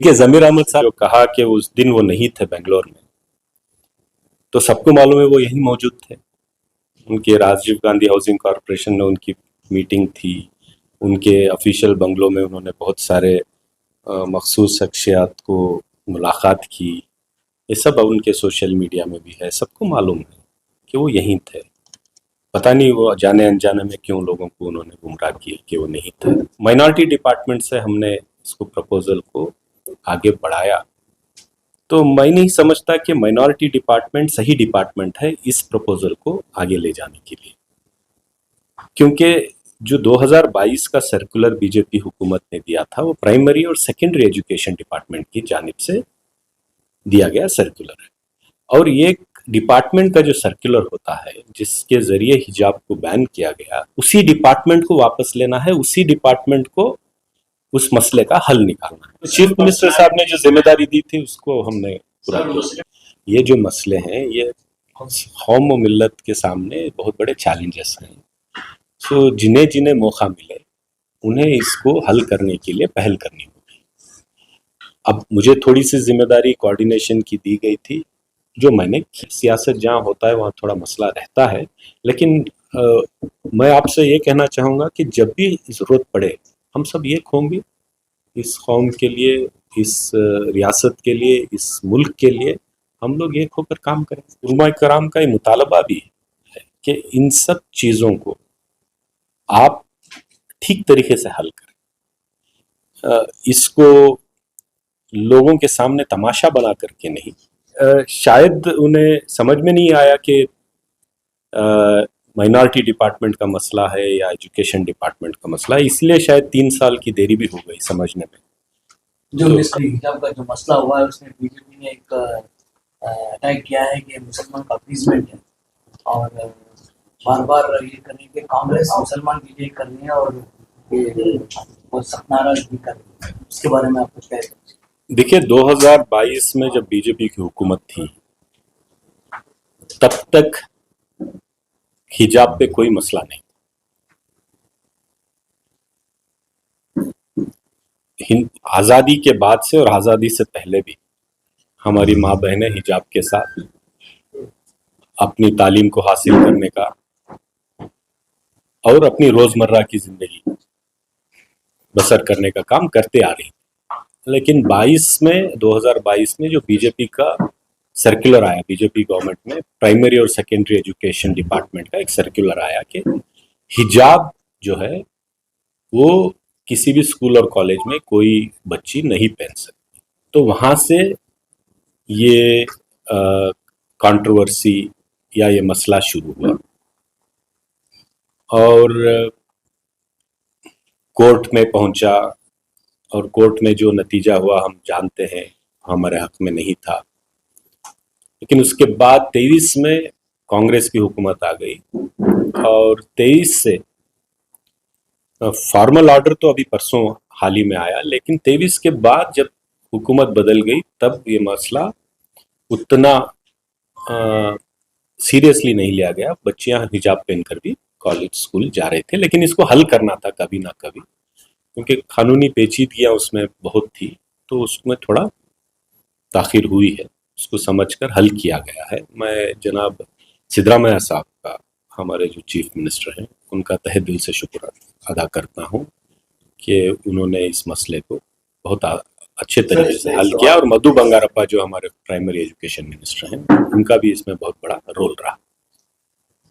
देखिए, ज़मीर अहमद साहब जो कहा कि उस दिन वो नहीं थे बेंगलोर में, तो सबको मालूम है वो यहीं मौजूद थे। उनके राजीव गांधी हाउसिंग कॉरपोरेशन में उनकी मीटिंग थी, उनके ऑफिशियल बंगलों में उन्होंने बहुत सारे मखसूस शख्सियात को मुलाकात की। ये सब अब उनके सोशल मीडिया में भी है, सबको मालूम है कि वो यहीं थे। पता नहीं वो जाने अनजाने में क्यों लोगों को उन्होंने गुमराह किया कि वो नहीं थे। माइनॉरिटी डिपार्टमेंट से हमने इसको प्रपोजल को आगे बढ़ाया, तो मैं नहीं समझता कि माइनॉरिटी डिपार्टमेंट सही डिपार्टमेंट है इस प्रपोजल को आगे ले जाने के लिए, क्योंकि जो 2022 का सर्कुलर बीजेपी हुकूमत ने दिया था वो प्राइमरी और सेकेंडरी एजुकेशन डिपार्टमेंट की जानिब से दिया गया सर्कुलर है। और ये डिपार्टमेंट का जो सर्कुलर होता है जिसके जरिए हिजाब को बैन किया गया, उसी डिपार्टमेंट को वापस लेना है, उसी डिपार्टमेंट को उस मसले का हल निकालना है। तो चीफ मिनिस्टर साहब ने जो जिम्मेदारी दी थी उसको हमने पूरा किया। ये जो मसले हैं ये कौम और मिल्लत के सामने बहुत बड़े चैलेंजेस हैं। सो जिन्हें जिन्हें मौका मिले उन्हें इसको हल करने के लिए पहल करनी होगी। अब मुझे थोड़ी सी जिम्मेदारी कोऑर्डिनेशन की दी गई थी, जो मैंने सियासत जहाँ होता है वहाँ थोड़ा मसला रहता है, लेकिन मैं आपसे ये कहना चाहूँगा कि जब भी ज़रूरत पड़े हम सब एक होंगे इस कौम के लिए, इस रियासत के लिए, इस मुल्क के लिए हम लोग एक होकर काम करें। उलमा कराम का ये मुतालबा भी है कि इन सब चीज़ों को आप ठीक तरीके से हल करें, इसको लोगों के सामने तमाशा बना करके नहीं। शायद उन्हें समझ में नहीं आया कि माइनॉरिटी डिपार्टमेंट का मसला है या एजुकेशन डिपार्टमेंट का मसला है, इसलिए शायद 3 साल की देरी भी हो गई समझने में। जो मिस्री हिजाब का जो मसला हुआ है उसमें बीजेपी ने एक अटैक किया है कि मुसलमान का अपीजमेंट है, और बार बार ये करने के कांग्रेस मुसलमान के लिए कर रही है और ये बहुत सख्त नाराजगी कर रही है। उसके बारे में आप कुछ कह सकते हैं? देखिए, 2022 में जब बीजेपी की हुकूमत थी तब तक हिजाब पे कोई मसला नहीं। आज़ादी के बाद से और आज़ादी से पहले भी हमारी माँ बहनें हिजाब के साथ अपनी तालीम को हासिल करने का और अपनी रोज़मर्रा की ज़िंदगी बसर करने का काम करते आ रही। लेकिन 2022 में जो बीजेपी का सर्कुलर आया, बीजेपी गवर्नमेंट में प्राइमरी और सेकेंडरी एजुकेशन डिपार्टमेंट का एक सर्कुलर आया कि हिजाब जो है वो किसी भी स्कूल और कॉलेज में कोई बच्ची नहीं पहन सकती। तो वहाँ से ये कंट्रोवर्सी या ये मसला शुरू हुआ और कोर्ट में पहुंचा, और कोर्ट में जो नतीजा हुआ हम जानते हैं, हमारे हक में नहीं था। लेकिन उसके बाद 23 में कांग्रेस की हुकूमत आ गई और 23 से फॉर्मल ऑर्डर तो अभी परसों हाल ही में आया, लेकिन 23 के बाद जब हुकूमत बदल गई तब ये मसला उतना सीरियसली नहीं लिया गया। बच्चियां हिजाब पहनकर भी कॉलेज स्कूल जा रहे थे, लेकिन इसको हल करना था कभी ना कभी, क्योंकि कानूनी पेचीदगियां उसमें बहुत थी, तो उसमें थोड़ा ताखिर हुई है। उसको समझकर हल किया गया है। मैं जनाब सिद्धरामैया साहब का, हमारे जो चीफ मिनिस्टर हैं, उनका तहे दिल से शुक्र अदा करता हूँ कि उन्होंने इस मसले को बहुत अच्छे तरीके से हल किया, और मधु बंगारप्पा जो हमारे प्राइमरी एजुकेशन मिनिस्टर हैं, उनका भी इसमें बहुत बड़ा रोल रहा।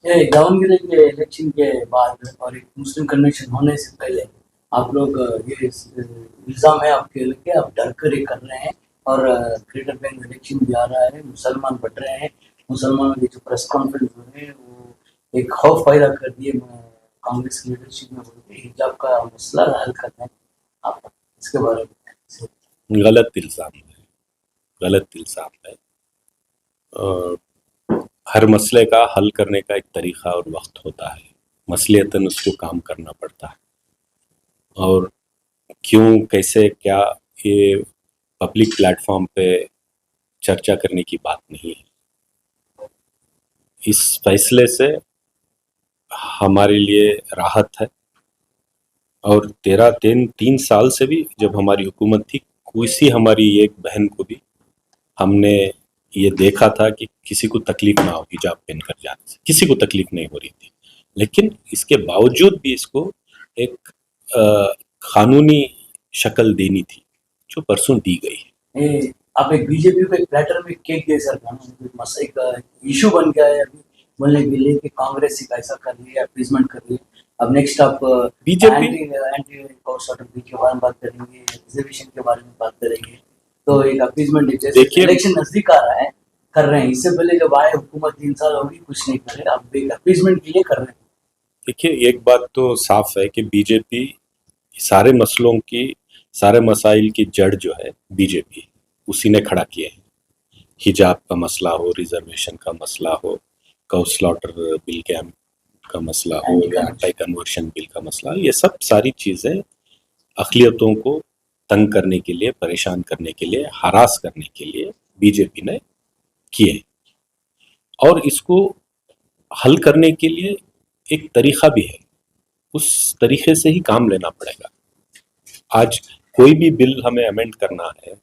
दावनगिरी के इलेक्शन के बाद और एक मुस्लिम कन्वेंशन होने से पहले आप लोग ये इल्ज़ाम है आपके कि आप डर कर ये कर रहे हैं, और ग्रेटर बेंगल इलेक्शन भी आ रहा है, मुसलमान बढ़ रहे हैं, मुसलमानों की जो प्रेस कॉन्फ्रेंस हो रहे हैं वो एक खौफ पैदा कर दिए कांग्रेस की लीडरशिप में, बोलते हिजाब का मसला हल करना है। आप इसके बारे में? गलत इल्ज़ाम है, गलत इल्ज़ाम है। हर मसले का हल करने का एक तरीक़ा और वक्त होता है, मसलियतन उसको काम करना पड़ता है, और क्यों कैसे क्या ये पब्लिक प्लेटफॉर्म पे चर्चा करने की बात नहीं है। इस फैसले से हमारे लिए राहत है, और 3 साल से भी जब हमारी हुकूमत थी उसी हमारी एक बहन को भी हमने ये देखा था कि किसी को तकलीफ ना हो हिजाब पहनकर जाने से, किसी को तकलीफ नहीं हो रही थी, लेकिन इसके बावजूद भी इसको एक कानूनी शक्ल देनी थी जो परसों दी गई है। ये आप एक बीजेपी को एक प्लेटर में केक दे सकते हैं, मसले का इशू बन गया है अभी बोलने के लिए कि कांग्रेस ही ऐसा कर रही है, अपीजमेंट कर रही है। अब नेक्स्ट आप बीजेपी एंटी कॉस्ट बिल के बारे में बात करेंगे, रिजर्वेशन के बारे में बात करेंगे। तो एक अपीजमेंट देखिए, इलेक्शन नजदीक आ रहा है, कर रहे हैं। इससे पहले जब आए हुकूमत 3 साल होगी कुछ नहीं करे, अब एक अपीजमेंट के लिए कर रहे हैं। देखिए, एक बात तो साफ है कि बीजेपी सारे मसलों की, सारे मसाइल की जड़ जो है बीजेपी उसी ने खड़ा किया है। हिजाब का मसला हो, रिजर्वेशन का मसला हो, काउ स्लॉटर बिल का मसला हो, एंटी कन्वर्शन बिल का मसला, ये सब सारी चीज़ें अक़लियतों को तंग करने के लिए, परेशान करने के लिए, हरास करने के लिए बीजेपी ने किए। और इसको हल करने के लिए एक तरीक़ा भी है, उस तरीक़े से ही काम लेना पड़ेगा। आज कोई भी बिल हमें अमेंड करना है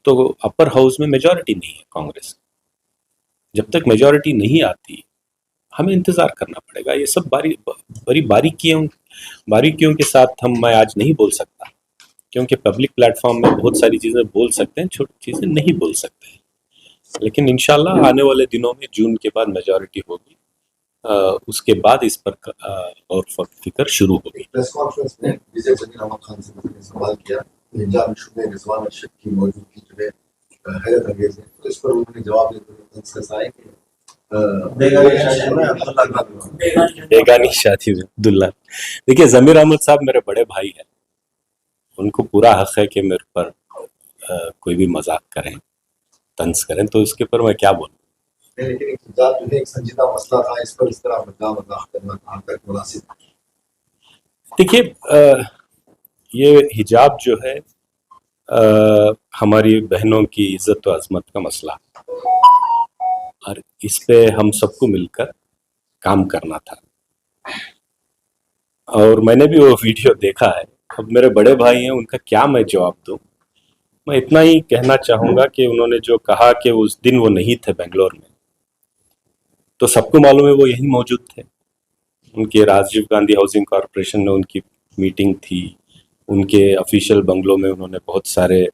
तो अपर हाउस में मेजॉरिटी नहीं है कांग्रेस, जब तक मेजॉरिटी नहीं आती हमें इंतज़ार करना पड़ेगा। ये सब बड़ी बारीकियों के साथ मैं आज नहीं बोल सकता, क्योंकि पब्लिक प्लेटफॉर्म में बहुत सारी चीज़ें बोल सकते हैं, छोटी चीज़ें नहीं बोल सकते हैं। लेकिन इंशाल्लाह आने वाले दिनों में जून के बाद मेजॉरिटी होगी, उसके बाद इस पर और फिक्र शुरू होगी। प्रेस कॉन्फ्रेंस में विजय जमीर अहमद खान से मैंने सवाल किया, हिजाब इशू में रिजवान अर्शद की मौजूदगी जो है हैरत अंगेज है, तो इस पर उन्होंने जवाब देते हुए कि बेगानी शादी में दुल्हन। देखिए, जमीर अहमद साहब मेरे बड़े भाई हैं, उनको पूरा हक है कि मेरे पर कोई भी मजाक करें, तंज करें, तो इसके पर मैं क्या बोलूं। लेकिन हिजाब जो है एक संजीदा मसला था, इस पर इस तरह मजाक करना कहाँ तक मुनासिब? देखिए, ये हिजाब जो है हमारी बहनों की इज्जत व अजमत का मसला, और इस पे हम सबको मिलकर काम करना था। और मैंने भी वो वीडियो देखा है। अब मेरे बड़े भाई हैं, उनका क्या मैं जवाब दूं। मैं इतना ही कहना चाहूँगा कि उन्होंने जो कहा कि उस दिन वो नहीं थे बेंगलोर में, तो सबको मालूम है वो यहीं मौजूद थे। उनके राजीव गांधी हाउसिंग कॉरपोरेशन में उनकी मीटिंग थी, उनके ऑफिशियल बंगलों में उन्होंने बहुत सारे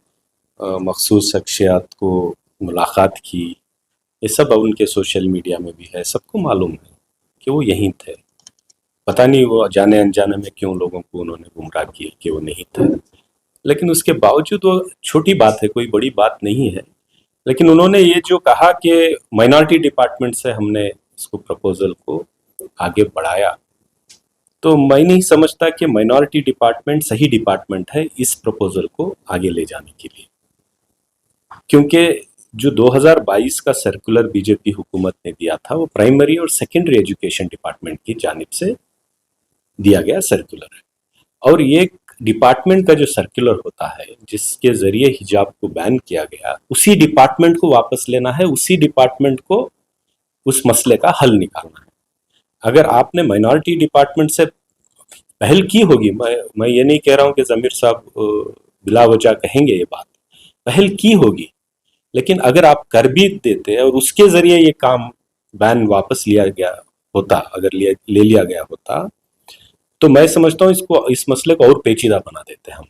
मखसूस शख्सियात को मुलाकात की। ये सब उनके सोशल मीडिया में भी है, सबको मालूम है कि वो यहीं थे। पता नहीं वो जाने अनजाने में क्यों लोगों को उन्होंने गुमराह किया कि वो नहीं थे, लेकिन उसके बावजूद वो छोटी बात है, कोई बड़ी बात नहीं है। लेकिन उन्होंने ये जो कहा कि माइनॉरिटी डिपार्टमेंट से हमने इसको प्रपोजल को आगे बढ़ाया, तो मैं नहीं समझता कि माइनॉरिटी डिपार्टमेंट सही डिपार्टमेंट है इस प्रपोजल को आगे ले जाने के लिए, क्योंकि जो 2022 का सर्कुलर बीजेपी हुकूमत ने दिया था वो प्राइमरी और सेकेंडरी एजुकेशन डिपार्टमेंट की जानिब से दिया गया सर्कुलर है। और ये डिपार्टमेंट का जो सर्कुलर होता है जिसके जरिए हिजाब को बैन किया गया, उसी डिपार्टमेंट को वापस लेना है, उसी डिपार्टमेंट को उस मसले का हल निकालना है। अगर आपने माइनॉरिटी डिपार्टमेंट से पहल की होगी, मैं ये नहीं कह रहा हूँ कि जमीर साहब बिला वजह कहेंगे ये बात, पहल की होगी, लेकिन अगर आप कर भी देते और उसके जरिए ये काम बैन वापस लिया गया होता, अगर ले लिया गया होता, तो मैं समझता हूँ इस मसले को और पेचीदा बना देते हम।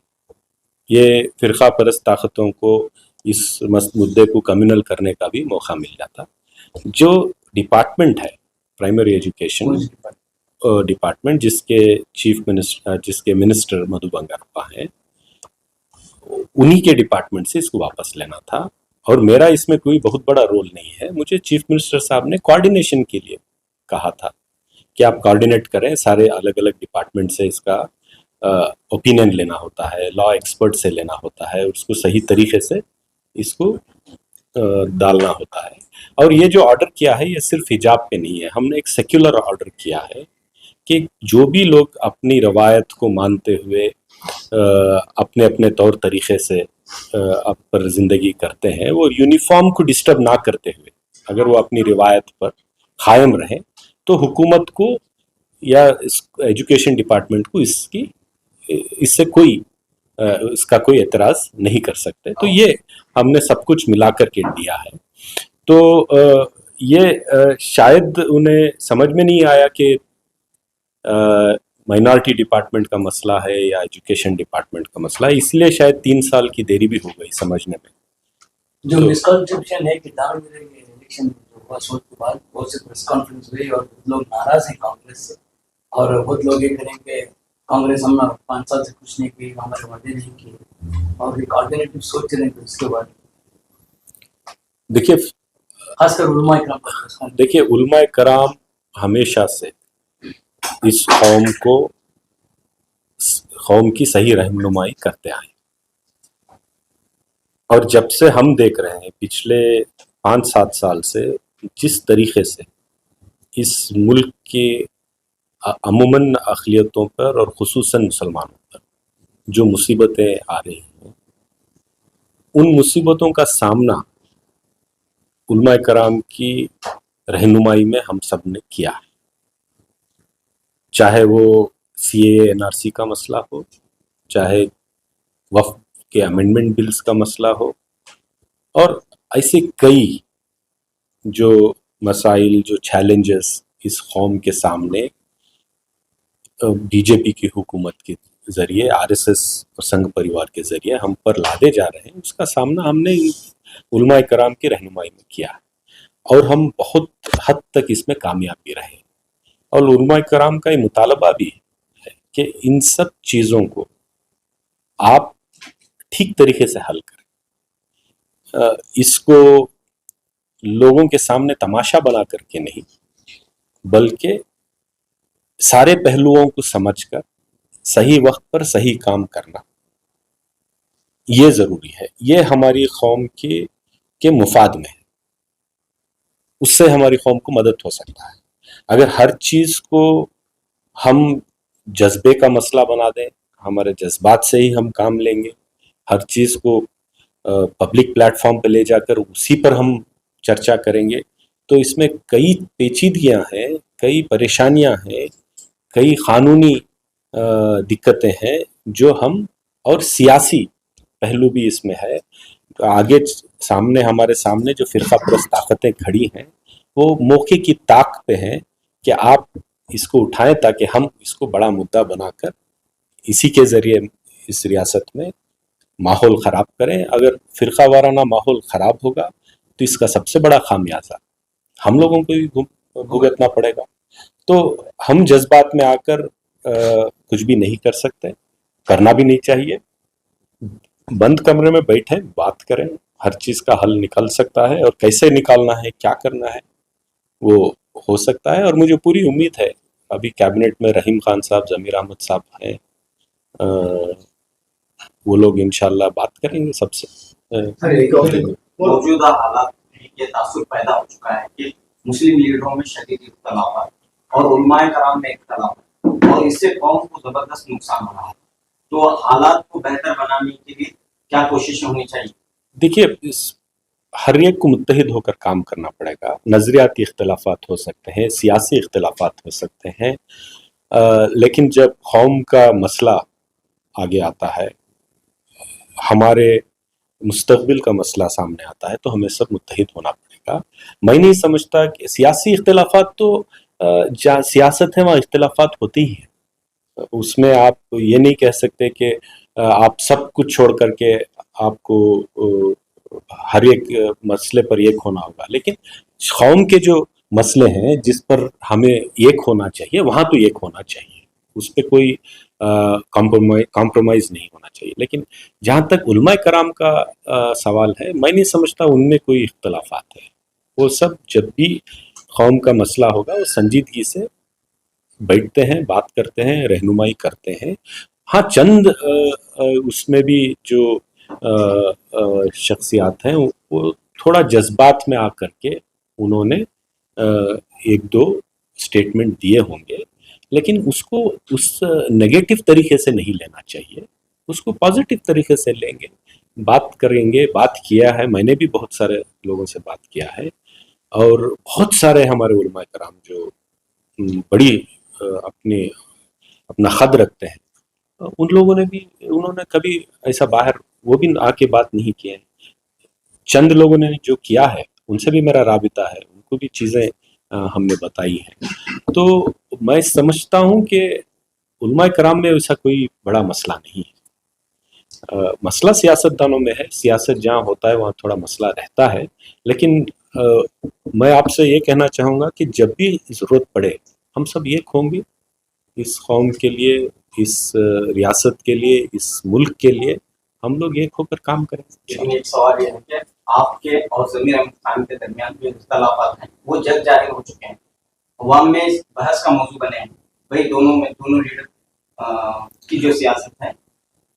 ये फिरका परस्त ताकतों को इस मुद्दे को कम्युनल करने का भी मौका मिल जाता। जो डिपार्टमेंट है प्राइमरी एजुकेशन डिपार्टमेंट, जिसके मिनिस्टर मधु बंगारप्पा हैं, उन्हीं के डिपार्टमेंट से इसको वापस लेना था। और मेरा इसमें कोई बहुत बड़ा रोल नहीं है। मुझे चीफ मिनिस्टर साहब ने कोऑर्डिनेशन के लिए कहा था कि आप कोऑर्डिनेट करें, सारे अलग अलग डिपार्टमेंट से इसका ओपिनियन लेना होता है, लॉ एक्सपर्ट से लेना होता है, उसको सही तरीके से इसको डालना होता है। और ये जो ऑर्डर किया है ये सिर्फ हिजाब पे नहीं है, हमने एक सेक्युलर ऑर्डर किया है कि जो भी लोग अपनी रवायत को मानते हुए अपने अपने तौर तरीके से अब पर ज़िंदगी करते हैं, वो यूनिफॉर्म को डिस्टर्ब ना करते हुए अगर वो अपनी रिवायत पर कायम रहें, तो हुकूमत को या एजुकेशन डिपार्टमेंट को इससे कोई اس کا کوئی اعتراض نہیں کر سکتے. تو یہ ہم نے سب کچھ ملا کر کے دیا ہے. تو یہ شاید انہیں سمجھ میں نہیں آیا کہ مائنارٹی ڈپارٹمنٹ کا مسئلہ ہے یا ایجوکیشن ڈپارٹمنٹ کا مسئلہ ہے, اس لیے شاید 3 سال کی دیری بھی ہو گئی سمجھنے میں. جو مسکنسیپشن ہے کہ داونگرے کے الیکشن جو ہوا سو کے بعد بہت سے پریس کانفرنس ہوئی اور بہت لوگ ناراض ہیں کانگریس سے, اور بہت لوگ یہ کریں کہ کانگریس ہم 5 سال سے کچھ نہیں کی, ہمارے وعدے نہیں کیے, اور ایک آلٹرنیٹو سوچ رہے ہیں. اس کے بعد دیکھیے خاص کر علماء کرام پر press conference. دیکھیے علماء کرام ہمیشہ سے اس قوم کی صحیح رہنمائی کرتے آئے, اور جب سے ہم دیکھ رہے ہیں پچھلے 5-7 سال سے جس طریقے سے اس ملک کے عموماً اقلیتوں پر اور خصوصاً مسلمانوں پر جو مصیبتیں آ رہی ہیں, ان مصیبتوں کا سامنا علماء کرام کی رہنمائی میں ہم سب نے کیا ہے. چاہے وہ CAA NRC کا مسئلہ ہو, چاہے وقف کے امینڈمنٹ بلز کا مسئلہ ہو, اور ایسے کئی جو مسائل, جو چیلنجز اس قوم کے سامنے BJP کی حکومت کے ذریعے, RSS اور سنگھ پریوار کے ذریعے ہم پر لادے جا رہے ہیں, اس کا سامنا ہم نے علماء کرام کی رہنمائی میں کیا ہے, اور ہم بہت حد تک اس میں کامیاب بھی رہے. اور علماء کرام کا یہ مطالبہ بھی ہے کہ ان سب چیزوں کو آپ ٹھیک طریقے سے حل کریں, اس کو لوگوں کے سامنے تماشا بنا کر کے نہیں, بلکہ سارے پہلوؤں کو سمجھ کر صحیح وقت پر صحیح کام کرنا یہ ضروری ہے. یہ ہماری قوم کے مفاد میں ہے, اس سے ہماری قوم کو مدد ہو سکتا ہے. اگر ہر چیز کو ہم جذبے کا مسئلہ بنا دیں, ہمارے جذبات سے ہی ہم کام لیں گے, ہر چیز کو پبلک پلیٹ فارم پہ لے جا کر اسی پر ہم چرچا کریں گے, تو اس میں کئی پیچیدگیاں ہیں, کئی پریشانیاں ہیں, کئی قانونی دقتیں ہیں جو ہم, اور سیاسی پہلو بھی اس میں ہے. آگے سامنے ہمارے سامنے جو فرقہ پرست طاقتیں کھڑی ہیں وہ موقع کی طاق پہ ہیں کہ آپ اس کو اٹھائیں تاکہ ہم اس کو بڑا مدعا بنا کر اسی کے ذریعے اس ریاست میں ماحول خراب کریں. اگر فرقہ وارانہ ماحول خراب ہوگا تو اس کا سب سے بڑا خامیازہ ہم لوگوں کو بھی بھگتنا پڑے گا. تو ہم جذبات میں آ کر کچھ بھی نہیں کر سکتے, کرنا بھی نہیں چاہیے. بند کمرے میں بیٹھیں, بات کریں, ہر چیز کا حل نکل سکتا ہے, اور کیسے نکالنا ہے, کیا کرنا ہے, وہ ہو سکتا ہے. اور مجھے پوری امید ہے ابھی کیبنٹ میں رحیم خان صاحب, ضمیر احمد صاحب ہیں, وہ لوگ انشاءاللہ بات کریں گے سب سے. موجودہ حالات میں یہ تاثر پیدا ہو چکا ہے کہ مسلم لیڈروں میں شدید اختلافات اور علماء کرام میں اختلافات, اور اس سے قوم کو زبردست نقصان ہو رہا ہے. تو حالات کو بہتر بنانے کے لیے کیا کوششیں ہونی چاہیے؟ دیکھیے ہر ایک کو متحد ہو کر کام کرنا پڑے گا. نظریاتی اختلافات ہو سکتے ہیں, سیاسی اختلافات ہو سکتے ہیں, لیکن جب قوم کا مسئلہ آگے آتا ہے, ہمارے مستقبل کا مسئلہ سامنے آتا ہے, تو ہمیں سب متحد ہونا پڑے گا. میں نہیں سمجھتا کہ سیاسی اختلافات تو جہاں سیاست ہے وہاں اختلافات ہوتے ہی ہیں, اس میں آپ یہ نہیں کہہ سکتے کہ آپ سب کچھ چھوڑ کر کے آپ کو ہر ایک مسئلے پر ایک ہونا ہوگا. لیکن قوم کے جو مسئلے ہیں جس پر ہمیں ایک ہونا چاہیے, وہاں تو ایک ہونا چاہیے, اس پہ کوئی کمپرومائز نہیں ہونا چاہیے. لیکن جہاں تک علماء کرام کا سوال ہے, میں نہیں سمجھتا ان میں کوئی اختلافات ہے. وہ سب جب بھی قوم کا مسئلہ ہوگا وہ سنجیدگی سے بیٹھتے ہیں, بات کرتے ہیں, رہنمائی کرتے ہیں. ہاں چند اس میں بھی جو شخصیات ہیں وہ تھوڑا جذبات میں آ کر کے انہوں نے 1-2 اسٹیٹمنٹ دیے ہوں گے, لیکن اس کو اس نگیٹو طریقے سے نہیں لینا چاہیے, اس کو پازیٹیو طریقے سے لیں گے, بات کریں گے. بات کیا ہے, میں نے بھی بہت سارے لوگوں سے بات کیا ہے, اور بہت سارے ہمارے علماء کرام جو بڑی اپنا خد رکھتے ہیں उन लोगों ने भी, उन्होंने कभी ऐसा बाहर वो भी आके बात नहीं किए हैं। चंद लोगों ने जो किया है उनसे भी मेरा राबिता है, उनको भी चीज़ें हमने बताई हैं। तो मैं समझता हूँ कि उलमा कराम में ऐसा कोई बड़ा मसला नहीं है। मसला सियासतदानों में है, सियासत जहाँ होता है वहाँ थोड़ा मसला रहता है, लेकिन मैं आपसे ये कहना चाहूँगा कि जब भी ज़रूरत पड़े हम सब एक होंगे इस कौम के लिए, इस रियासत के लिए, इस मुल्क के लिए हम लोग एक होकर काम करेंगे। लेकिन एक सवाल ये है कि आपके और ज़मीर अहमद खान के दरमियान जो इख्तलाफात हैं वो जग जाहिर हो चुके हैं, अवाम में इस बहस का मौजू बने हैं, भाई दोनों लीडर की जो सियासत है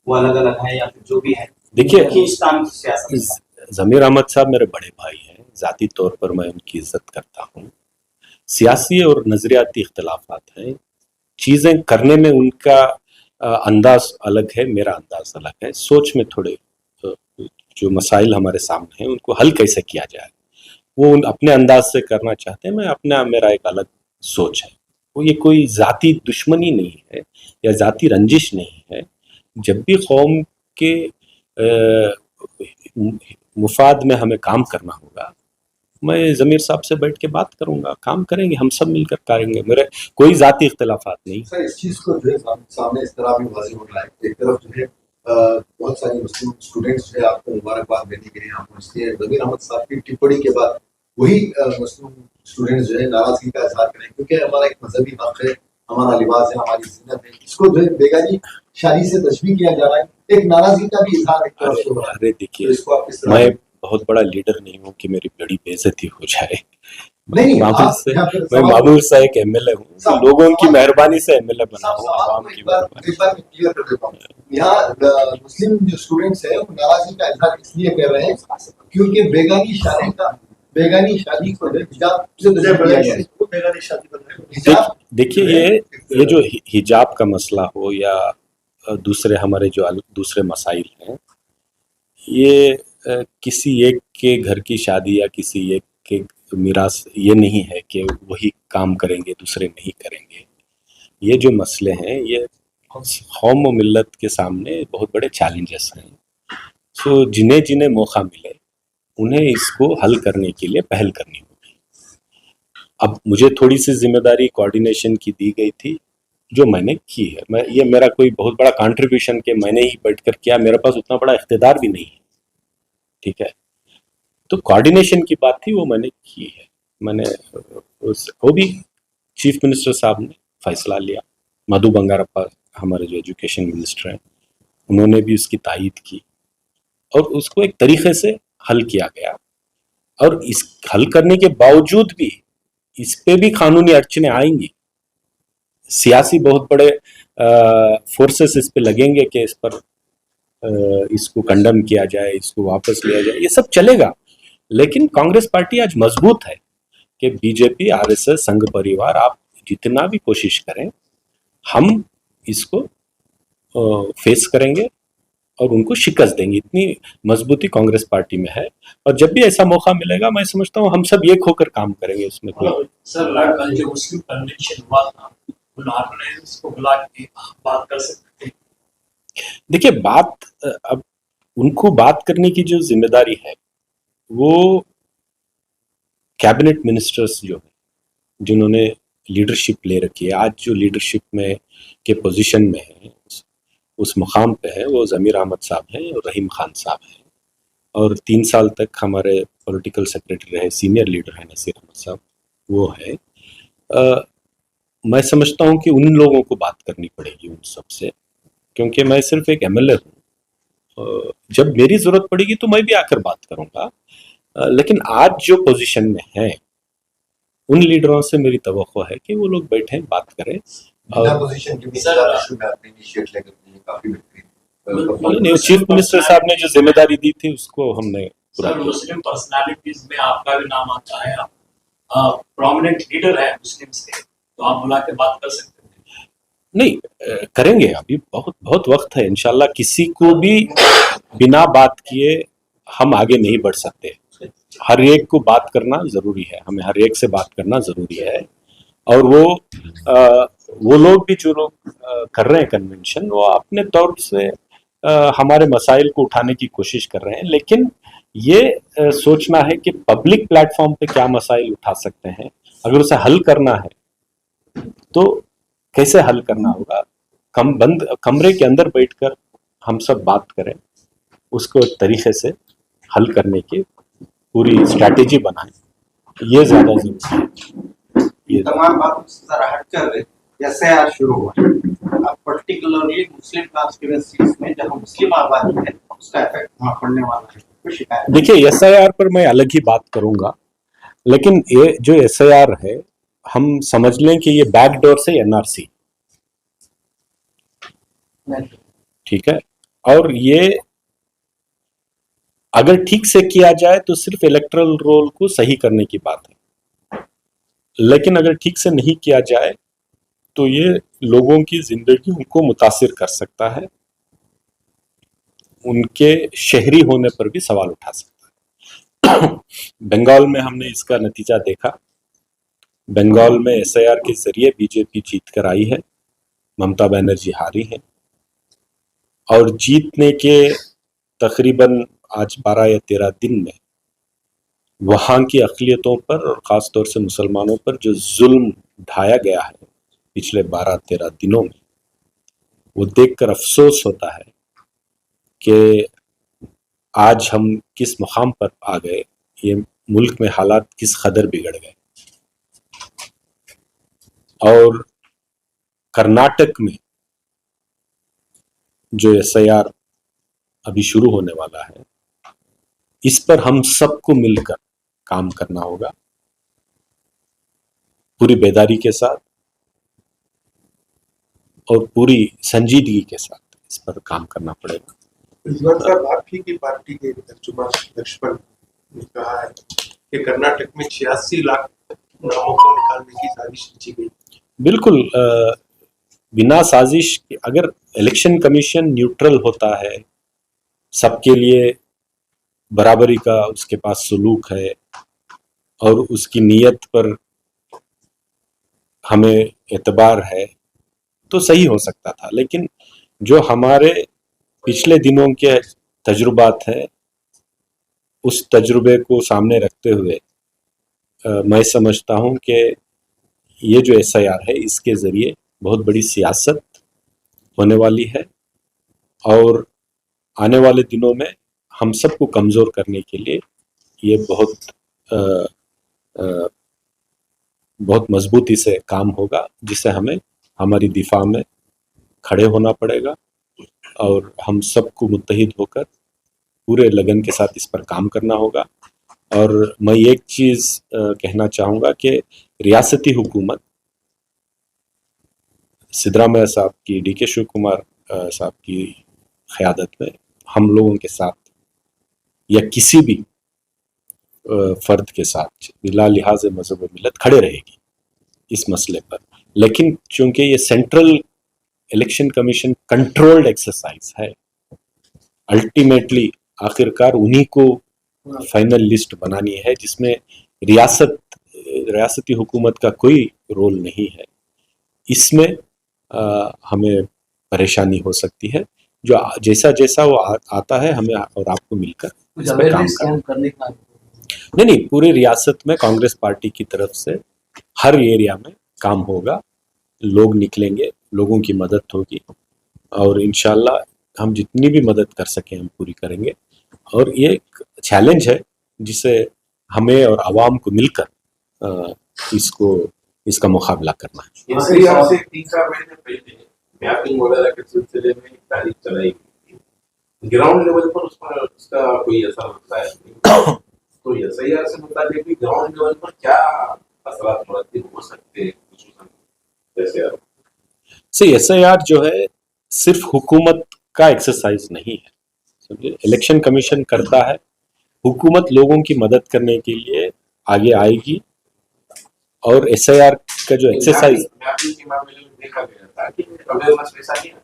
वो अलग अलग है या फिर जो भी है। देखिए, इस्लाम की सियासत, ज़मीर अहमद साहब मेरे बड़े भाई हैं, ज़ाती तौर पर मैं उनकी इज्जत करता हूँ। सियासी और नज़रियाती इख्तलाफात हैं, चीज़ें करने में उनका अंदाज अलग है, मेरा अंदाज अलग है। सोच में थोड़े जो मसाइल हमारे सामने हैं उनको हल कैसे किया जाए वो अपने अंदाज से करना चाहते हैं, मैं अपना, मेरा एक अलग सोच है। वो ये कोई ज़ाती दुश्मनी नहीं है या ज़ाती रंजिश नहीं है। जब भी कौम के मुफाद में हमें काम करना होगा, मैं ज़मीर साहब से बैठ के बात करूंगा, काम करेंगे, हम सब मिलकर करेंगे। मेरे कोई ज़ाती इख्तलाफात नहीं। सर इस चीज़ को जो है सामने इस तरह भी वाज़ेह हो रहा है, एक तरफ जो है बहुत सारी मुस्लिम स्टूडेंट्स जो है आपको मुबारकबाद देने के लिए यहाँ पहुँचते हैं। ज़मीर अहमद साहब की टिप्पणी के बाद वही मुस्लिम स्टूडेंट्स जो है नाराज़गी का इजहार करें, क्योंकि हमारा एक मजहबी हक़ है, हमारा लिबास है, हमारी ज़ीनत है, इसको जो है बेगानी शादी से तशबीह किया जा रहा है, एक नाराज़गी का भी इजहार एक तरफ से हो रहा है। अरे देखिए, तो इसको आप किस तरह, मैं बहुत बड़ा लीडर नहीं हूँ कि मेरी बड़ी बेइज्जती हो जाए। नहीं, मैं मामूल सा एक एमएलए हूँ, तो लोगों की मेहरबानी से एमएलए बना हूँ, आवाम की मेहरबानी। एक बार मैं क्लियर कर देता हूँ, यहाँ मुस्लिम जो स्टूडेंट्स हैं वो नाराजगी का इजहार इसलिए कर रहे हैं क्योंकि बेगानी शादी को हिजाब से तशरीह किया गया है, वो बेगानी शादी बन रही है। हिजाब देखिए, ये जो हिजाब का मसला हो या दूसरे हमारे जो दूसरे मसाइल हैं, ये किसी एक के घर की शादी या किसी एक के मिरास ये नहीं है कि वही काम करेंगे दूसरे नहीं करेंगे। ये जो मसले हैं ये कौम व मिल्लत के सामने बहुत बड़े चैलेंजेस हैं। सो जिन्हें जिन्हें मौका मिले उन्हें इसको हल करने के लिए पहल करनी होगी। अब मुझे थोड़ी सी जिम्मेदारी कोऑर्डिनेशन की दी गई थी जो मैंने की है। ये मेरा कोई बहुत बड़ा कंट्रीब्यूशन के मैंने ही बैठकर किया, मेरे पास उतना बड़ा इख्तिदार भी नहीं है, ठीक है। तो कोऑर्डिनेशन की बात थी वो मैंने की है। मैंने वो भी चीफ मिनिस्टर साहब ने फैसला लिया, मधु बंगारप्पा हमारे जो एजुकेशन मिनिस्टर हैं उन्होंने भी उसकी तायीद की और उसको एक तरीके से हल किया गया। और इस हल करने के बावजूद भी इस पे भी कानूनी अड़चने आएंगी, सियासी बहुत बड़े फोर्सेस इस पे लगेंगे कि इस पर इसको कंडम किया जाए, इसको वापस लिया जाए, ये सब चलेगा। लेकिन कांग्रेस पार्टी आज मजबूत है कि बीजेपी, आरएसएस, संघ परिवार, आप जितना भी कोशिश करें हम इसको फेस करेंगे और उनको शिकस्त देंगे, इतनी मजबूती कांग्रेस पार्टी में है। और जब भी ऐसा मौका मिलेगा मैं समझता हूँ हम सब एक होकर काम करेंगे। उसमें कोई सर कल जो मुस्लिम कन्वेंशन हुआ था उसको बुला के बात कर सकते थे। देखिए, बात अब उनको बात करने की जो जिम्मेदारी है वो कैबिनेट मिनिस्टर्स जो है जिन्होंने लीडरशिप ले रखी है, आज जो लीडरशिप में के पोजीशन में है, उस मुकाम पे है, वो ज़मीर अहमद साहब हैं और रहीम खान साहब हैं। और 3 साल तक हमारे पॉलिटिकल सेक्रेटरी रहे, सीनियर लीडर हैं नसीर अहमद साहब, वो है। मैं समझता हूँ कि उन लोगों को बात करनी पड़ेगी उन सबसे, क्योंकि मैं सिर्फ एक एमएलए हूँ। जब मेरी ज़रूरत पड़ेगी तो मैं भी आकर बात करूँगा। लेकिन आज जो पोजीशन में है उन लीडरों से मेरी तवक्को है कि वो लोग बैठें, बात करें। पोजीशन की भी सर इशू में आपने इनिशिएट लेकर के काफी बेहतरीन चीफ मिनिस्टर साहब ने जो जिम्मेदारी दी थी उसको हमने पूरा किया। मुस्लिम पर्सनालिटीज में आपका भी नाम आता है, आप प्रोमिनेंट लीडर है मुस्लिम से, तो आप बुला के बात कर सकते हैं। नहीं, करेंगे, अभी बहुत बहुत वक्त है। इंशाल्लाह किसी को भी बिना बात किए हम आगे नहीं बढ़ सकते। हर एक को बात करना ज़रूरी है, हमें हर एक से बात करना ज़रूरी है। और वो वो लोग भी जो लोग कर रहे हैं कन्वेंशन, वो अपने तौर से हमारे मसाइल को उठाने की कोशिश कर रहे हैं, लेकिन ये सोचना है कि पब्लिक प्लेटफॉर्म पे क्या मसाइल उठा सकते हैं, अगर उसे हल करना है तो कैसे हल करना होगा। बंद कमरे के अंदर बैठकर हम सब बात करें, उसको एक तरीके से हल करने की पूरी स्ट्रैटेजी बनाएं, ये ज्यादा जरूरी है। ये तमाम बातों से जरा हटकर एसआईआर शुरू हुआ, अब पर्टिकुलरली मुस्लिम कॉन्स्टिट्यूएंसीज में जहाँ मुस्लिम आबादी है उसका इफेक्ट वहाँ पड़ने वाला है, कुछ शिकायत? देखिए, एसआईआर पर मैं अलग ही बात करूंगा, लेकिन ये जो एसआईआर है, हम समझ लें कि ये बैकडोर से एनआरसी, ठीक है, और ये अगर ठीक से किया जाए तो सिर्फ इलेक्टरल रोल को सही करने की बात है, लेकिन अगर ठीक से नहीं किया जाए तो ये लोगों की जिंदगी को मुतासिर कर सकता है, उनके शहरी होने पर भी सवाल उठा सकता है। बंगाल में हमने इसका नतीजा देखा। बंगाल में एसआईआर के जरिए बीजेपी जीत कर आई है, ममता बनर्जी हारी है, और जीतने के तकरीबन आज 12 या 13 दिन में वहाँ की अक़लियतों पर और ख़ास तौर से मुसलमानों पर जो जुल्म ढाया गया है पिछले 12-13 दिनों में, वो देखकर अफसोस होता है कि आज हम किस मुकाम पर आ गए, ये मुल्क में हालात किस कदर बिगड़ गए। और कर्नाटक में जो एसआईआर अभी शुरू होने वाला है, इस पर हम सबको मिलकर काम करना होगा, पूरी बेदारी के साथ और पूरी संजीदगी के साथ इस पर काम करना पड़ेगा। रिजवान साहब, आप ही की पार्टी के तर्जुमान लक्ष्मण ने कहा है कि कर्नाटक में 86 लाख नामों को निकालने की साजिश रची गई। बिल्कुल, बिना साजिश के, अगर इलेक्शन कमीशन न्यूट्रल होता है, सबके लिए बराबरी का उसके पास सलूक है और उसकी नीयत पर हमें एतबार है, तो सही हो सकता था। लेकिन जो हमारे पिछले दिनों के तजुर्बात हैं, उस तजुर्बे को सामने रखते हुए मैं समझता हूं कि ये जो एसआईआर है, इसके ज़रिए बहुत बड़ी सियासत होने वाली है और आने वाले दिनों में हम सबको कमज़ोर करने के लिए ये बहुत मजबूती से काम होगा, जिससे हमें हमारी दिफा में खड़े होना पड़ेगा और हम सबको मुत्तहिद होकर पूरे लगन के साथ इस पर काम करना होगा। और मैं एक चीज़ कहना चाहूँगा कि रियासती हुकूमत सिद्धरामैया साहब की, डीके शिव कुमार साहब की क़यादत में हम लोगों के साथ या किसी भी फ़र्द के साथ बिला लिहाज मज़हब व मिलत खड़े रहेगी इस मसले पर। लेकिन चूंकि ये central election commission controlled exercise है, अल्टीमेटली आखिरकार उन्हीं को फाइनल लिस्ट बनानी है, जिसमें रियासती हुकूमत का कोई रोल नहीं है। इसमें हमें परेशानी हो सकती है, जो जैसा जैसा वो आता है हमें और आपको मिलकर इस पर काम करने का नहीं, पूरी रियासत में कांग्रेस पार्टी की तरफ से हर एरिया में काम होगा, लोग निकलेंगे, लोगों की मदद होगी और इंशाल्लाह हम जितनी भी मदद कर सकें हम पूरी करेंगे। और ये एक चैलेंज है जिसे हमें और आवाम को मिलकर इसका मुकाबला करना है। एसआईआर से 3-4 महीने पहले मैपिंग वगैरह के सिलसिले में एक तारीख चलाई गई, ग्राउंड लेवल पर उसका कोई असर होता है? तो एसआईआर से मुताबिक भी ग्राउंड लेवल पर क्या असरात मुरतब हो सकते हैं? एसआईआर जो है सिर्फ हुकूमत का एक्सरसाइज नहीं है, समझे। इलेक्शन कमीशन करता है, हुकूमत लोगों की मदद करने के लिए आगे आएगी और एसआईआर का जो एक्सरसाइज मैपिंग के मामले में देखा गया था कि अवेयरनेस वैसा नहीं है,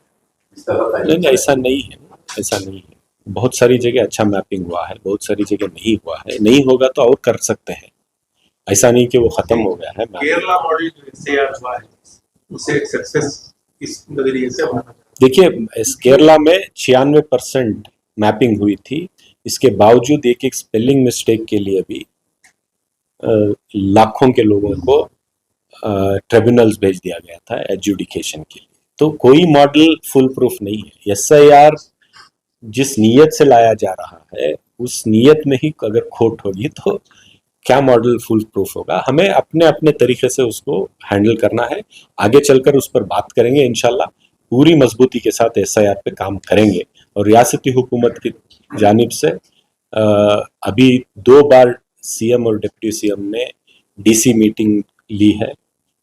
इस तरह नहीं, ऐसा नहीं है, ऐसा नहीं है। बहुत सारी जगह अच्छा मैपिंग हुआ है, बहुत सारी जगह नहीं हुआ है, नहीं होगा तो और कर सकते हैं, ऐसा नहीं कि वो खत्म हो गया है। केरला मॉडल जो एसआईआर हुआ है उसे सक्सेस इस नजरिए से होना चाहिए। देखिए इस केरला में 96% मैपिंग हुई थी, इसके बावजूद एक एक स्पेलिंग मिस्टेक के लिए भी लाखों के लोगों को ट्रिब्यूनल्स भेज दिया गया था एडजुडिकेशन के लिए। तो कोई मॉडल फुल प्रूफ नहीं है। एसआईआर जिस नीयत से लाया जा रहा है उस नीयत में ही अगर खोट होगी तो क्या मॉडल फुल प्रूफ होगा। हमें अपने अपने तरीके से उसको हैंडल करना है। आगे चलकर उस पर बात करेंगे इंशाल्लाह, पूरी मजबूती के साथ एसआईआर पे काम करेंगे। और रियासती हुकूमत की जानिब से अभी 2 बार सीएम और डिप्टी सीएम ने डीसी मीटिंग ली है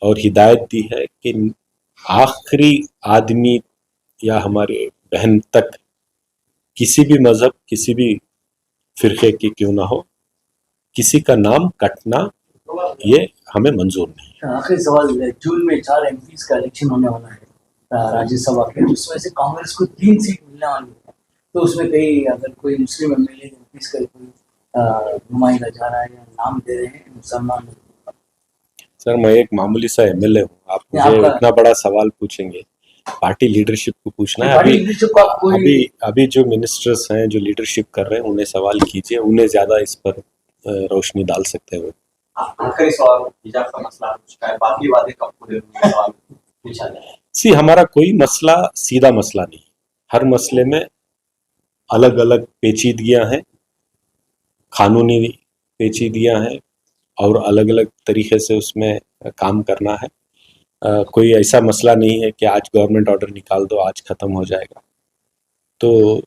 और हिदायत दी है कि आखिरी आदमी या हमारे बहन तक किसी भी मजहब किसी भी फिरके की क्यों ना हो, किसी का नाम कटना ये हमें मंजूर नहीं। आखिरी सवाल, जून में 4 एमपीज का इलेक्शन होने वाला है राज्यसभा के, उस वजह से कांग्रेस को 3 सीट मिलने वाली है, तो उसमें कई अगर कोई मुस्लिम एमएलए एमपीज का कोई नुमाइंदा जा रहा है या नाम दे रहे हैं मुसलमान। सर मैं एक मामूली सा एमएलए हूँ, आप मुझे आपका- इतना बड़ा सवाल पूछेंगे, पार्टी लीडरशिप को पूछना है। पार्टी अभी लीडरशिप को आप कोई अभी जो मिनिस्टर्स हैं जो लीडरशिप कर रहे हैं उन्हें सवाल कीजिए, उन्हें ज्यादा इस पर रोशनी डाल सकते हैं वो। आखिरी सवाल, हिजाब का मसला हो चुका है, बाकी वादे कब पूरे होंगे, सवाल पूछा जाए। हमारा कोई मसला सीधा मसला नहीं, हर मसले में अलग अलग पेचीदगियां हैं, कानूनी पेचीदगियां हैं और अलग अलग तरीके से उसमें काम करना है। कोई ऐसा मसला नहीं है कि आज गवर्नमेंट ऑर्डर निकाल दो आज खत्म हो जाएगा। तो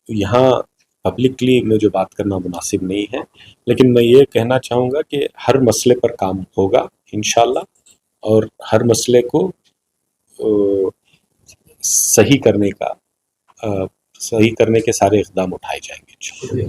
यहाँ पब्लिकली में जो बात करना मुनासिब नहीं है, लेकिन मैं ये कहना चाहूँगा कि हर मसले पर काम होगा इंशाल्लाह, और हर मसले को सही करने के सारे इक़दाम उठाए जाएंगे। शुक्रिया।